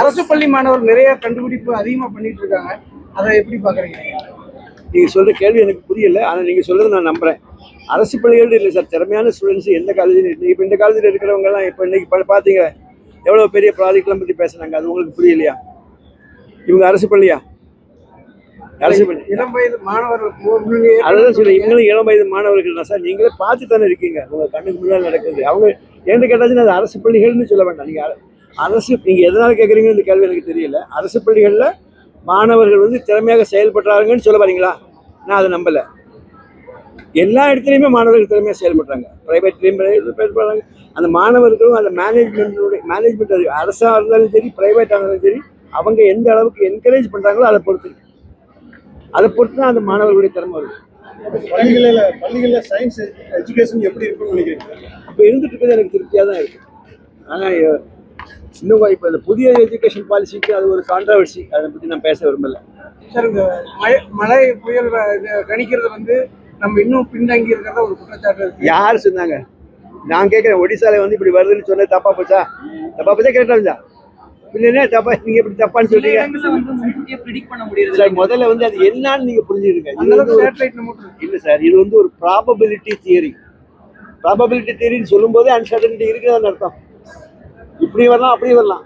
அரசு பள்ளி மாணவர் நிறைய கண்டுபிடிப்பு அதிகமா பண்ணிட்டு இருக்காங்க, அதை எப்படி பாக்குறீங்க? நீங்க சொல்ற கேள்வி எனக்கு புரியல, ஆனா நீங்க சொல்றது நான் நம்புறேன். அரசு பள்ளிகள் இல்லை சார், திறமையான ஸ்டூடெண்ட்ஸ் எந்த காலேஜில் இப்போ இந்த காலேஜில் இருக்கிறவங்க எல்லாம் இப்போ இன்னைக்கு பார்த்தீங்க எவ்வளோ பெரிய ப்ராஜெக்ட்லாம் பற்றி பேசுனாங்க, அது உங்களுக்கு புரியலையா? இவங்க அரசு பள்ளியா? அரசு பள்ளி இளம் வயது மாணவர்கள் அதுதான் சொல்லி இவங்களும் இளம் வயது மாணவர்கள் தான் சார். நீங்களே பார்த்து தானே இருக்கீங்க, உங்க கண்ணுக்கு முன்னால் நடக்குது. அவங்க என்ன கேட்டாச்சுன்னா அது அரசு பள்ளிகள்னு சொல்ல வேண்டாம். நீங்கள் அரசு நீங்கள் எதனால் கேட்குறீங்கன்னு இந்த கேள்வி எனக்கு தெரியல. அரசு பள்ளிகளில் மாணவர்கள் வந்து திறமையாக செயல்படுறாங்கன்னு சொல்ல வரீங்களா? நான் அதை நம்பலை. எல்லா இடத்துலையுமே மாணவர்கள் திறமையாக செயல்படுறாங்க, ப்ரைவேட்லேயும் செயல்படுறாங்க. அந்த மாணவர்களும் அந்த மேனேஜ்மெண்ட் அரசாக இருந்தாலும் சரி ப்ரைவேட்டாக இருந்தாலும் சரி அவங்க எந்த அளவுக்கு என்கரேஜ் பண்ணுறாங்களோ அதை பொறுத்து தான் அந்த மாணவர்களுடைய திறமை வருது. பள்ளிகளில் சயின்ஸ் எஜுகேஷன் எப்படி இருக்குன்னு நினைக்கிறீங்க? அப்போ இருந்துட்டு இருக்கிறது எனக்கு திருப்தியாக தான் இருக்குது. ஆனால் இன்னும் இப்போ இந்த புதிய எஜுகேஷன் பாலிசிக்கு அது ஒரு கான்ட்ரவர்சி, அதை பற்றி நான் பேச விரும்பலை சார். இந்த மழை புயல் கணிக்கிறது வந்து நம்ம இன்னும் பின்தங்கி இருக்கிறதா ஒரு குற்றச்சாட்டு இருக்கு. யார் சொன்னாங்க? நான் கேட்குறேன், ஒடிசால வந்து இப்படி வருதுன்னு சொன்னது தப்பா போச்சா? கரெக்டாக இருந்தா இல்லைன்னா தப்பா? நீங்க இப்படி தப்பான்னு சொல்றீங்க சார். முதல்ல வந்து அது என்னன்னு நீங்க புரிஞ்சுருங்க. இல்லை சார், இது வந்து ஒரு ப்ராபபிலிட்டி தியரி. ப்ராபபிலிட்டி தியரின்னு சொல்லும் போதே அன்சர்டனிட்டி இருக்குதான்னு அர்த்தம். இப்படி வரலாம் அப்படி வரலாம்.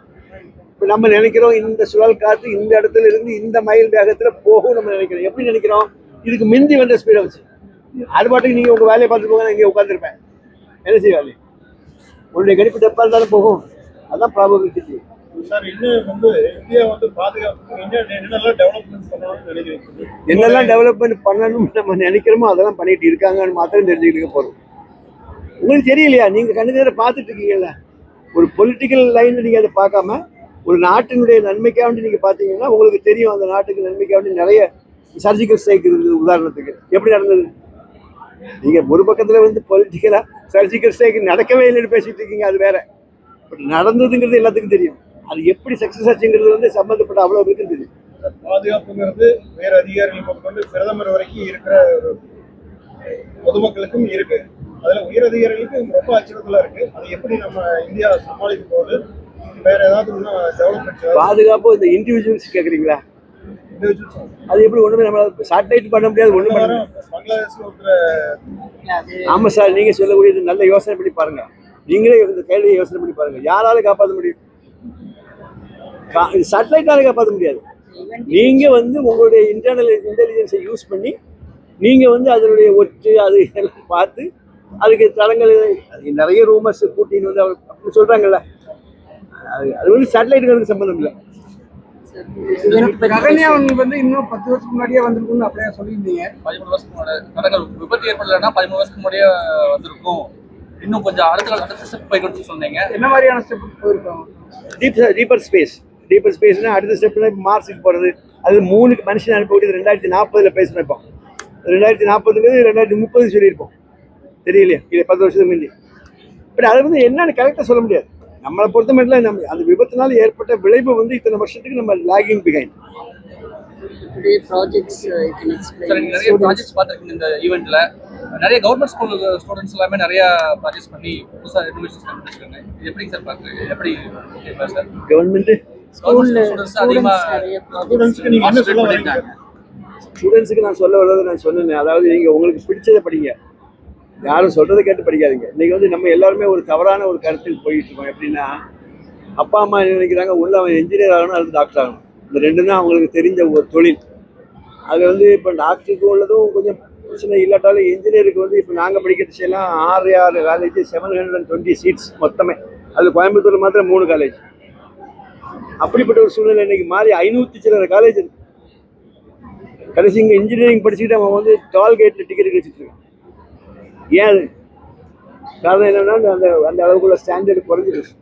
இப்போ நம்ம நினைக்கிறோம் இந்த சுழல் காற்று இந்த இடத்துல இருந்து இந்த மைல் வேகத்தில் போகும் நம்ம நினைக்கிறோம். எப்படி நினைக்கிறோம்? இதுக்கு மிந்தி வந்த ஸ்பீடை வச்சு. அது பாட்டுக்கு நீங்கள் உங்கள் வேலையை பார்த்துட்டு போங்க, நான் இங்கே உட்காந்துருப்பேன். என்ன செய்வாங்க? உங்களுடைய கணிப்பு தப்பாக இருந்தாலும் போகும். அதுதான் ப்ராபபிலிட்டி. சார், இன்னும் வந்து இந்தியா வந்து பாதுகாப்பு என்னெல்லாம் டெவலப்மெண்ட் பண்ணணும்னு நினைக்கிறீங்க? என்னெல்லாம் டெவலப்மெண்ட் பண்ணணும்னு நம்ம நினைக்கிறோமோ அதெல்லாம் பண்ணிட்டு இருக்காங்கன்னு மாத்திரம் தெரிஞ்சுக்கிட்டு போகிறோம். உங்களுக்கு தெரியலையா? நீங்கள் கண்ணு நேரம் பார்த்துட்டு இருக்கீங்கல்ல. ஒரு பொலிட்டிக்கல் லைனில் நீங்கள் அதை பார்க்காம ஒரு நாட்டினுடைய நன்மைக்காண்டி நீங்கள் பார்த்தீங்கன்னா உங்களுக்கு தெரியும் அந்த நாட்டுக்கு நன்மைக்காண்டி நிறைய சர்ஜிக்கல் ஸ்ட்ரைக் இருந்தது. உதாரணத்துக்கு எப்படி நடந்தது? நீங்கள் ஒரு பக்கத்தில் வந்து பொலிட்டிக்கலாக சர்ஜிக்கல் ஸ்ட்ரைக் நடக்கவே இல்லைன்னு பேசிட்டு இருக்கீங்க, அது வேற. பட் நடந்ததுங்கிறது எல்லாத்துக்கும் தெரியும். அது எப்படி சக்ஸஸ் ஆச்சுங்கிறது வந்து சம்மந்தப்பட்ட அவ்வளோ பேருக்கும் தெரியும். பாதுகாப்புங்கிறது வேற அதிகாரிகள் கொண்டு பிரதமர் வரைக்கும் இருக்கிற பொதுமக்களுக்கும் இருக்கு. அதுல உயர் அதிகாரிகளுக்கு ரொம்ப அச்சுறுத்தலா இருக்கு. அது எப்படி நம்ம இந்தியா சமாளிக்க போகுது? வேற ஏதாவது டெவலப்மெண்ட்? பாதுகாப்பு இந்த இண்டிவிஜுவல்ஸ் கேட்குறீங்களா? அது எப்படி ஒண்ணுமே நம்ம சாட்டிலைட் பண்ண முடியாது, ஒண்ணும் பண்ண முடியாது. ஆமா சார், நீங்க சொல்லக்கூடியது நல்ல யோசனை பண்ணி பாருங்க. நீங்களே இந்த கேள்வியை யோசனை பண்ணி பாருங்க. யாரால காப்பாற்ற முடியும்? சாட்டிலைட்டால காப்பாற்ற முடியாது. நீங்க வந்து உங்களுடைய இன்டெலிஜென்ஸை யூஸ் பண்ணி நீங்க வந்து அதனுடைய ஒற்று அது எல்லாம் பார்த்து அதுக்கு தளங்கள் நிறைய ரூமர்ஸ் கூட்டின்னு வந்து அப்படி சொல்றாங்கல்ல, அது வந்து சேட்டலைட்டுக்கு சம்பந்தம் இல்லை. ககன்யான் வந்து இன்னும் 10 வருஷத்துக்கு முன்னாடியே வந்திருக்கும்னு அப்படியே சொல்லியிருந்தீங்க. 13 வருஷத்துக்கு முன்னாடி விபத்து ஏற்படலைன்னா 13 வருஷத்துக்கு முன்னாடியே வந்திருக்கும். இன்னும் கொஞ்சம் அடுத்த ஸ்டெப் போய்ட்டு சொன்னீங்க. என்ன மாதிரியான ஸ்டெப் போயிருக்கோம்? டீப்பர் ஸ்பேஸ்னா அடுத்த ஸ்டெப்னா மார்ஸுக்கு போகிறது. அது 3 மனுஷன் அனுப்பக்கூடியது 2040 பேசணும். இப்போ 2040 2030 சொல்லியிருப்போம், தெரியலையா? இல்லை 10 வருஷத்துக்கு முந்தி. பட் அதை வந்து என்னன்னு கரெக்டாக சொல்ல முடியாது. நம்மளை பொறுத்த மட்டும் நம்ம அந்த விபத்தினால ஏற்பட்ட விளைவு வந்து இத்தனை வருஷத்துக்கு நம்ம லாகிங் பிஹைண்ட். நிறைய ப்ராஜெக்ட்ஸ் பார்த்துருக்கீங்க இந்த ஈவெண்ட்ல. நிறைய கவர்மெண்ட் ஸ்கூல் ஸ்டூடெண்ட்ஸ் எல்லாமே நிறைய ப்ராஜெக்ட்ஸ் பண்ணி புதுசாக ரெனோவேஷன்ஸ் கண்டுபிடிச்சிருக்காங்க. இது எப்படி சார் பார்க்குறீங்க? எப்படி சார் கவர்மெண்ட் ஸ்டூடெண்ட்ஸ் அதிகமாக ஸ்டூடெண்ட்ஸுக்கு நான் சொல்ல வர்றதை நான் சொன்னேன். அதாவது நீங்கள் உங்களுக்கு பிடிச்சதை படிங்க, யாரும் சொல்கிறத கேட்டு படிக்காதீங்க. இன்றைக்கி வந்து நம்ம எல்லாருமே ஒரு தவறான ஒரு கருத்துக்கு போயிட்டு இருக்கோம். எப்படின்னா, அப்பா அம்மா நினைக்கிறாங்க ஒன்று அவன் என்ஜினியர் ஆகணும் அல்லது டாக்டர் ஆகணும். இந்த ரெண்டு தான் அவங்களுக்கு தெரிஞ்ச ஒரு தொழில். அது வந்து இப்போ டாக்டருக்கு உள்ளதும் கொஞ்சம் பிரச்சனை இல்லாட்டாலும் இன்ஜினியருக்கு வந்து இப்போ நாங்கள் படிக்கிறது செய்யலாம் 6 காலேஜ் 720 சீட்ஸ் மொத்தமே. அது கோயம்புத்தூர் மாத்திரம் 3 காலேஜ். அப்படிப்பட்ட ஒரு சூழ்நிலை இன்னைக்கு மாறி 500 சில்லற காலேஜ் இருக்கு. கடைசி இங்கே இன்ஜினியரிங் படிச்சுக்கிட்டு அவன் வந்து டால்கேட்டில் டிக்கெட் வச்சுட்டு இருக்கான். ஏன்? அது காரணம் என்னன்னா அந்த அந்த அளவுக்குள்ள ஸ்டாண்டர்டு குறைஞ்சிருச்சு.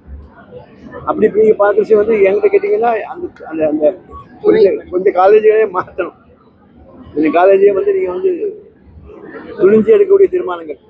அப்படி நீங்கள் பார்த்துச்சு வந்து என்கிட்ட கேட்டிங்கன்னா அந்த அந்த அந்த கொஞ்சம் காலேஜுகளே மாற்றணும். இந்த காலேஜே வந்து நீங்கள் வந்து துணிஞ்சு எடுக்கக்கூடிய தீர்மானங்கள்.